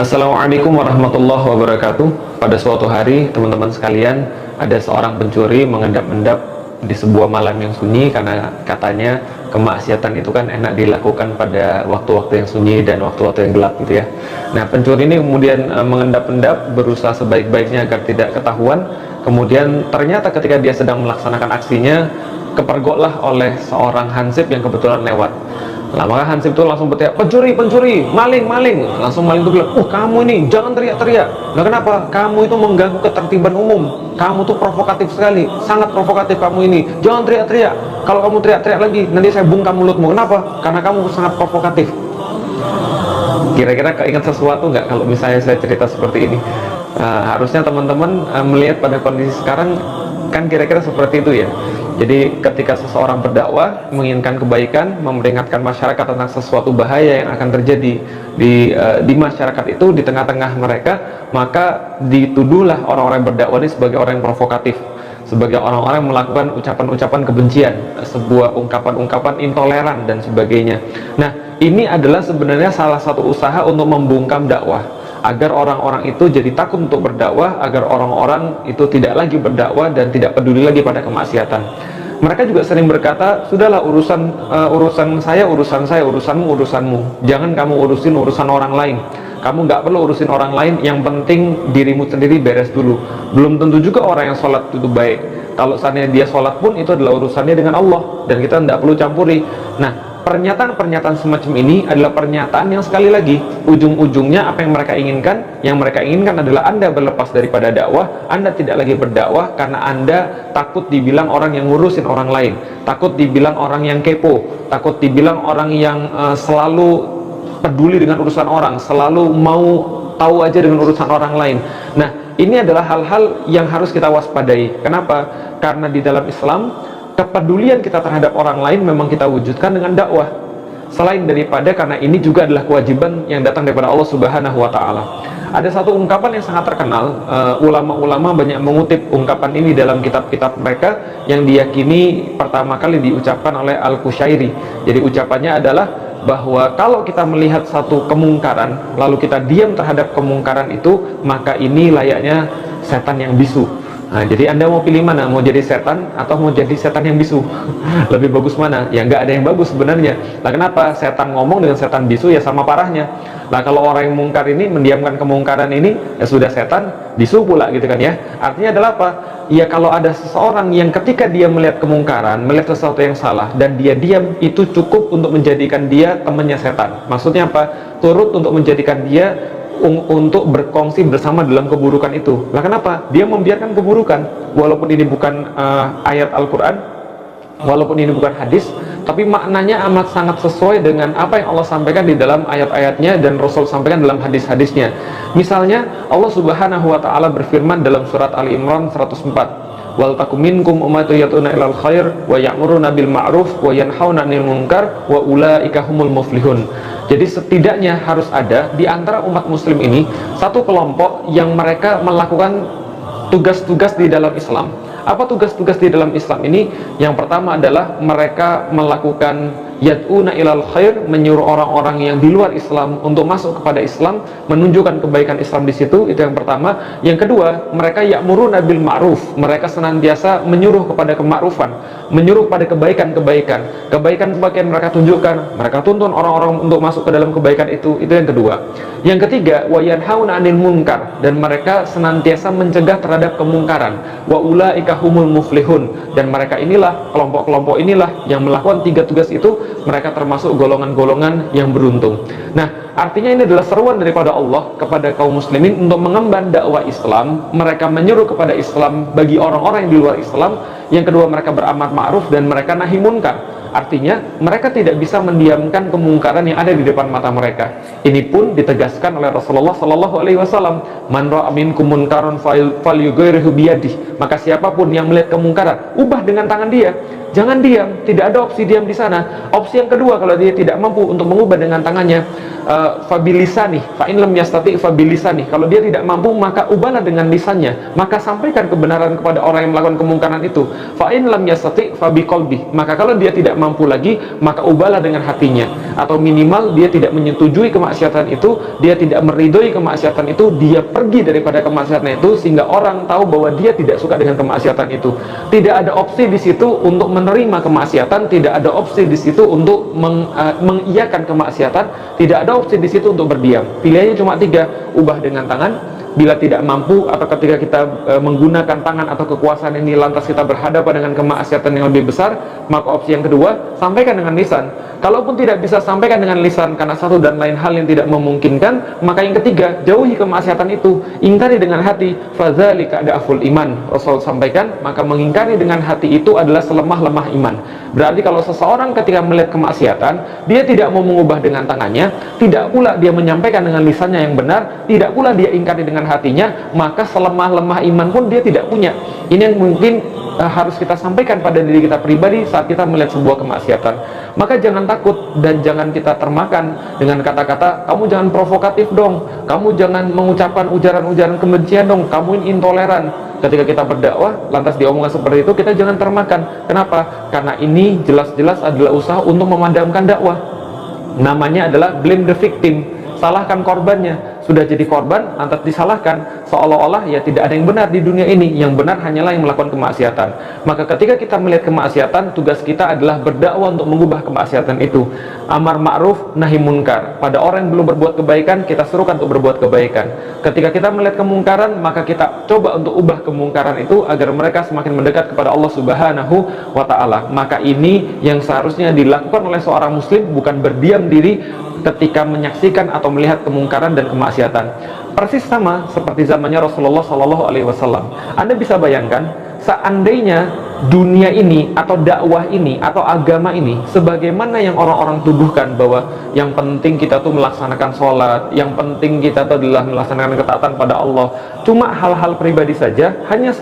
Assalamualaikum warahmatullahi wabarakatuh. Pada suatu hari, teman-teman sekalian, ada seorang pencuri mengendap-endap di sebuah malam yang sunyi, karena katanya kemaksiatan itu kan enak dilakukan pada waktu-waktu yang sunyi dan waktu-waktu yang gelap gitu ya. Nah, pencuri ini kemudian mengendap-endap, berusaha sebaik-baiknya agar tidak ketahuan. Kemudian ternyata ketika dia sedang melaksanakan aksinya, kepergoklah oleh seorang hansip yang kebetulan lewat. Nah, maka hansip itu langsung berteriak, pencuri, pencuri, maling, maling. Langsung maling itu bilang, kamu ini jangan teriak-teriak. Nah, kenapa? Kamu itu mengganggu ketertiban umum. Kamu tuh provokatif sekali, sangat provokatif kamu ini. Jangan teriak-teriak. Kalau kamu teriak-teriak lagi, nanti saya bungkam mulutmu. Kenapa? Karena kamu sangat provokatif. Kira-kira keinget sesuatu nggak kalau misalnya saya cerita seperti ini? Harusnya teman-teman melihat pada kondisi sekarang kan kira-kira seperti itu ya. Jadi ketika seseorang berdakwah, menginginkan kebaikan, memperingatkan masyarakat tentang sesuatu bahaya yang akan terjadi di masyarakat itu, di tengah-tengah mereka, maka dituduhlah orang-orang yang berdakwah ini sebagai orang yang provokatif, sebagai orang-orang yang melakukan ucapan-ucapan kebencian, sebuah ungkapan-ungkapan intoleran dan sebagainya. Nah, ini adalah sebenarnya salah satu usaha untuk membungkam dakwah, agar orang-orang itu jadi takut untuk berdakwah, agar orang-orang itu tidak lagi berdakwah dan tidak peduli lagi pada kemaksiatan. Mereka juga sering berkata, sudahlah urusan saya, urusanmu, urusanmu. Jangan kamu urusin urusan orang lain. Kamu nggak perlu urusin orang lain, yang penting dirimu sendiri beres dulu. Belum tentu juga orang yang sholat itu baik. Kalau seandainya dia sholat pun, itu adalah urusannya dengan Allah, dan kita tidak perlu campuri. Nah, pernyataan-pernyataan semacam ini adalah pernyataan yang sekali lagi ujung-ujungnya apa yang mereka inginkan. Yang mereka inginkan adalah Anda berlepas daripada dakwah, Anda tidak lagi berdakwah karena Anda takut dibilang orang yang ngurusin orang lain, takut dibilang orang yang kepo, takut dibilang orang yang selalu peduli dengan urusan orang, selalu mau tahu aja dengan urusan orang lain. Nah, ini adalah hal-hal yang harus kita waspadai. Kenapa? Karena di dalam Islam, kepedulian kita terhadap orang lain memang kita wujudkan dengan dakwah. Selain daripada karena ini juga adalah kewajiban yang datang daripada Allah Subhanahu wa Ta'ala. Ada satu ungkapan yang sangat terkenal, ulama-ulama banyak mengutip ungkapan ini dalam kitab-kitab mereka, yang diyakini pertama kali diucapkan oleh Al-Qushairi. Jadi ucapannya adalah bahwa kalau kita melihat satu kemungkaran lalu kita diam terhadap kemungkaran itu, maka ini layaknya setan yang bisu. Nah, jadi Anda mau pilih mana? Mau jadi setan atau mau jadi setan yang bisu? Lebih bagus mana? Ya nggak ada yang bagus sebenarnya. Nah, kenapa? Setan ngomong dengan setan bisu ya sama parahnya. Nah, kalau orang yang mungkar ini mendiamkan kemungkaran ini, ya sudah setan bisu pula gitu kan ya. Artinya adalah apa? Ya kalau ada seseorang yang ketika dia melihat kemungkaran, melihat sesuatu yang salah, dan dia diam, itu cukup untuk menjadikan dia temannya setan. Maksudnya apa? Turut untuk menjadikan dia untuk berkongsi bersama dalam keburukan itu. Nah, kenapa? Dia membiarkan keburukan, walaupun ini bukan ayat Al-Quran, walaupun ini bukan hadis, tapi maknanya amat sangat sesuai dengan apa yang Allah sampaikan di dalam ayat-ayatnya dan Rasul sampaikan dalam hadis-hadisnya. Misalnya Allah Subhanahu wa Ta'ala berfirman dalam surat Ali Imran 104, wal takum minkum ummatun yad'una ilal khair wa ya'muruna bil ma'ruf wa yanhauna 'anil munkar wa ulaika humul muflihun. Jadi setidaknya harus ada di antara umat muslim ini satu kelompok yang mereka melakukan tugas-tugas di dalam Islam. Apa tugas-tugas di dalam Islam ini? Yang pertama adalah mereka melakukan yad'una ilal khair, menyuruh orang-orang yang di luar Islam untuk masuk kepada Islam, menunjukkan kebaikan Islam di situ. Itu yang pertama. Yang kedua, mereka ya'muruna bil ma'ruf, mereka senantiasa menyuruh kepada kema'rufan, menyuruh pada kebaikan-kebaikan. Kebaikan-kebaikan mereka tunjukkan, mereka tuntun orang-orang untuk masuk ke dalam kebaikan itu. Itu yang kedua. Yang ketiga, wa yanhauna 'anil munkar, dan mereka senantiasa mencegah terhadap kemungkaran. Wa ulaika humul muflihun, dan mereka inilah, kelompok-kelompok inilah yang melakukan tiga tugas itu, mereka termasuk golongan-golongan yang beruntung. Nah, artinya ini adalah seruan daripada Allah kepada kaum muslimin untuk mengemban dakwah Islam. Mereka menyuruh kepada Islam bagi orang-orang yang di luar Islam. Yang kedua, mereka beramar ma'ruf dan mereka nahi munkar. Artinya mereka tidak bisa mendiamkan kemungkaran yang ada di depan mata mereka. Ini pun ditegaskan oleh Rasulullah Sallallahu Alaihi Wasallam, man ra'a minkum munkaran falyughayyirhu biyadihi. Maka siapapun yang melihat kemungkaran, ubah dengan tangan dia. Jangan diam, tidak ada opsi diam di sana. Opsi yang kedua, kalau dia tidak mampu untuk mengubah dengan tangannya, fabilisani, fa in lam yastati fabilisani. Kalau dia tidak mampu, maka ubahlah dengan lisannya. Maka sampaikan kebenaran kepada orang yang melakukan kemungkaran itu. Fa in lam yastati fabiqalbi. Maka kalau dia tidak mampu lagi, maka ubahlah dengan hatinya. atau minimal dia tidak menyetujui kemaksiatan itu, dia tidak meridhoi kemaksiatan itu, dia pergi daripada kemaksiatan itu, sehingga orang tahu bahwa dia tidak suka dengan kemaksiatan itu. Tidak ada opsi di situ untuk menerima kemaksiatan, tidak ada opsi di situ untuk mengiyakan kemaksiatan, tidak ada opsi di situ untuk berdiam. Pilihannya cuma tiga: ubah dengan tangan. Bila tidak mampu, atau ketika kita menggunakan tangan atau kekuasaan ini lantas kita berhadapan dengan kemaksiatan yang lebih besar, maka opsi yang kedua, sampaikan dengan lisan. Kalaupun tidak bisa sampaikan dengan lisan karena satu dan lain hal yang tidak memungkinkan, maka yang ketiga, jauhi kemaksiatan itu, ingkari dengan hati. Fadzalika adaful iman. Rasul sampaikan, maka mengingkari dengan hati itu adalah selemah-lemah iman. Berarti kalau seseorang ketika melihat kemaksiatan, dia tidak mau mengubah dengan tangannya, tidak pula dia menyampaikan dengan lisannya yang benar, tidak pula dia ingkari dengan hatinya, maka selemah-lemah iman pun dia tidak punya. Ini yang mungkin harus kita sampaikan pada diri kita pribadi saat kita melihat sebuah kemaksiatan. Maka jangan takut dan jangan kita termakan dengan kata-kata, kamu jangan provokatif dong, kamu jangan mengucapkan ujaran-ujaran kebencian dong, kamu ini intoleran. Ketika kita berdakwah lantas diomongkan seperti itu, kita jangan termakan. Kenapa? Karena ini jelas-jelas adalah usaha untuk memadamkan dakwah. Namanya adalah blame the victim, salahkan korbannya. Sudah jadi korban lantas disalahkan, seolah-olah ya tidak ada yang benar di dunia ini, yang benar hanyalah yang melakukan kemaksiatan. Maka ketika kita melihat kemaksiatan, tugas kita adalah berdakwah untuk mengubah kemaksiatan itu. Amar ma'ruf nahi munkar. Pada orang yang belum berbuat kebaikan, kita suruhkan untuk berbuat kebaikan. Ketika kita melihat kemungkaran, maka kita coba untuk ubah kemungkaran itu agar mereka semakin mendekat kepada Allah Subhanahu wa ta'ala. Maka ini yang seharusnya dilakukan oleh seorang muslim, bukan berdiam diri ketika menyaksikan atau melihat kemungkaran dan kemaksiatan. Persis sama seperti zamannya Rasulullah SAW. Anda bisa bayangkan, seandainya dunia ini atau dakwah ini atau agama ini sebagaimana yang orang-orang tuduhkan, bahwa yang penting kita tuh melaksanakan sholat, yang penting kita tuh adalah melaksanakan ketaatan pada Allah, cuma hal-hal pribadi saja, hanya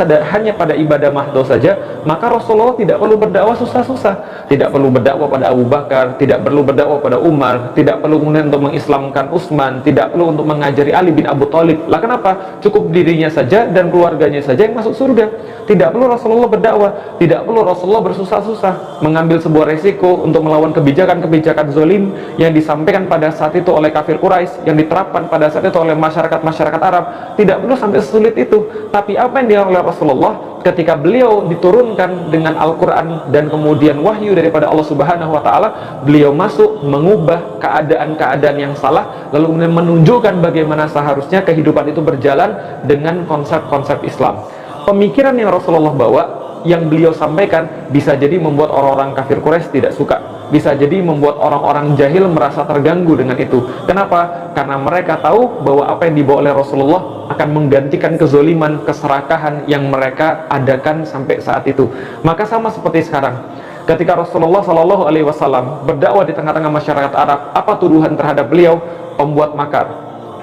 pada ibadah mahdoh saja, maka Rasulullah tidak perlu berdakwah susah-susah, tidak perlu berdakwah pada Abu Bakar, tidak perlu berdakwah pada Umar, tidak perlu kemudian untuk mengislamkan Utsman, tidak perlu untuk mengajari Ali bin Abu Thalib. Lah kenapa? Cukup dirinya saja dan keluarganya saja yang masuk surga. Tidak perlu Rasulullah berdakwah, tidak perlu Rasulullah bersusah-susah mengambil sebuah resiko untuk melawan kebijakan-kebijakan zolim yang disampaikan pada saat itu oleh kafir Quraisy, yang diterapkan pada saat itu oleh masyarakat Arab. Tidak perlu sampai sesulit itu. Tapi apa yang dilakukan oleh Rasulullah ketika beliau diturunkan dengan Al-Quran dan kemudian wahyu daripada Allah Subhanahu wa ta'ala, beliau masuk mengubah keadaan-keadaan yang salah, lalu kemudian menunjukkan bagaimana seharusnya kehidupan itu berjalan dengan konsep-konsep Islam. Pemikiran yang Rasulullah bawa, yang beliau sampaikan, bisa jadi membuat orang-orang kafir Quraisy tidak suka, bisa jadi membuat orang-orang jahil merasa terganggu dengan itu. Kenapa? Karena mereka tahu bahwa apa yang dibawa oleh Rasulullah akan menggantikan kezoliman, keserakahan yang mereka adakan sampai saat itu. Maka sama seperti sekarang, ketika Rasulullah SAW berdakwah di tengah-tengah masyarakat Arab, apa tuduhan terhadap beliau? Pembuat makar,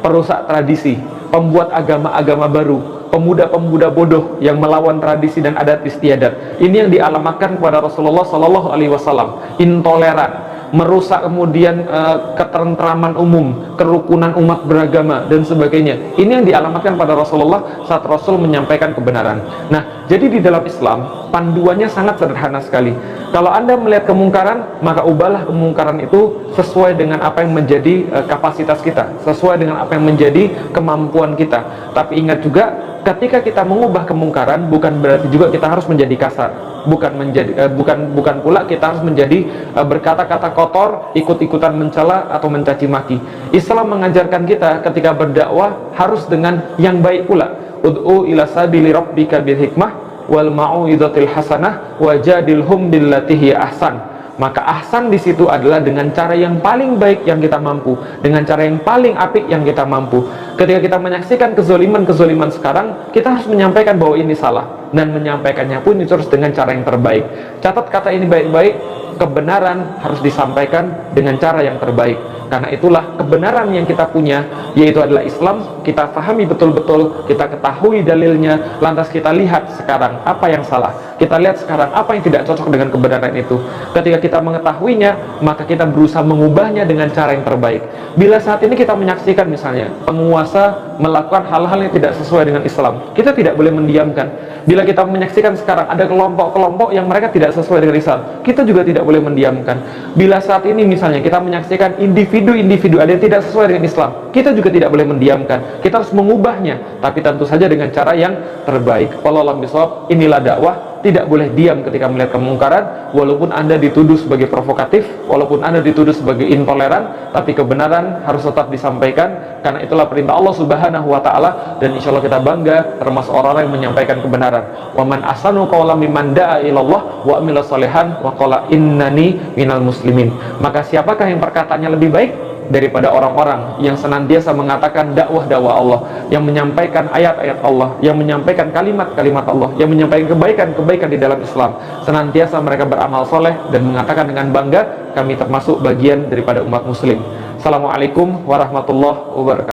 perusak tradisi, pembuat agama-agama baru, pemuda-pemuda bodoh yang melawan tradisi dan adat istiadat. Ini yang dialamatkan kepada Rasulullah SAW. Intoleran, merusak kemudian ketentraman umum, kerukunan umat beragama dan sebagainya. Ini yang dialamatkan pada Rasulullah saat Rasul menyampaikan kebenaran. Nah, jadi di dalam Islam panduannya sangat sederhana sekali. Kalau Anda melihat kemungkaran, maka ubahlah kemungkaran itu sesuai dengan apa yang menjadi kapasitas kita, sesuai dengan apa yang menjadi kemampuan kita. Tapi ingat juga, ketika kita mengubah kemungkaran, bukan berarti juga kita harus menjadi kasar, bukan pula kita harus menjadi berkata-kata kotor, ikut-ikutan mencela atau mencaci maki. Islam mengajarkan kita ketika berdakwah harus dengan yang baik pula. Ud'u ila sabili rabbika bil hikmah wal mau'izatil hasanah wajadilhum billati hiya ahsan. Maka ahsan di situ adalah dengan cara yang paling baik yang kita mampu, dengan cara yang paling apik yang kita mampu. Ketika kita menyaksikan kezoliman sekarang, kita harus menyampaikan bahwa ini salah, dan menyampaikannya pun itu harus dengan cara yang terbaik. Catat kata ini baik-baik, kebenaran harus disampaikan dengan cara yang terbaik. Karena itulah kebenaran yang kita punya, yaitu adalah Islam. Kita pahami betul-betul, kita ketahui dalilnya, lantas kita lihat sekarang apa yang salah, kita lihat sekarang apa yang tidak cocok dengan kebenaran itu. Ketika kita mengetahuinya, maka kita berusaha mengubahnya dengan cara yang terbaik. Bila saat ini kita menyaksikan misalnya penguasa melakukan hal-hal yang tidak sesuai dengan Islam, kita tidak boleh mendiamkan. Bila kita menyaksikan sekarang ada kelompok-kelompok yang mereka tidak sesuai dengan Islam, kita juga tidak boleh mendiamkan. Bila saat ini misalnya kita menyaksikan individu-individu ada yang tidak sesuai dengan Islam, kita juga tidak boleh mendiamkan. Kita harus mengubahnya, tapi tentu saja dengan cara yang terbaik. Wallahu a'lam bishawab. Inilah dakwah. Tidak boleh diam ketika melihat kemungkaran, walaupun Anda dituduh sebagai provokatif, walaupun Anda dituduh sebagai intoleran, tapi kebenaran harus tetap disampaikan, karena itulah perintah Allah Subhanahu wa Ta'ala. Dan insya Allah kita bangga termasuk orang-orang yang menyampaikan kebenaran. Wa man ahsanu qawlan mimman da'a ilallah wa amila shalihan wa qala innani minal muslimin. Maka siapakah yang perkataannya lebih baik daripada orang-orang yang senantiasa mengatakan dakwah-dakwah Allah, yang menyampaikan ayat-ayat Allah, yang menyampaikan kalimat-kalimat Allah, yang menyampaikan kebaikan-kebaikan di dalam Islam. Senantiasa mereka beramal soleh dan mengatakan dengan bangga, kami termasuk bagian daripada umat muslim. Assalamualaikum warahmatullahi wabarakatuh.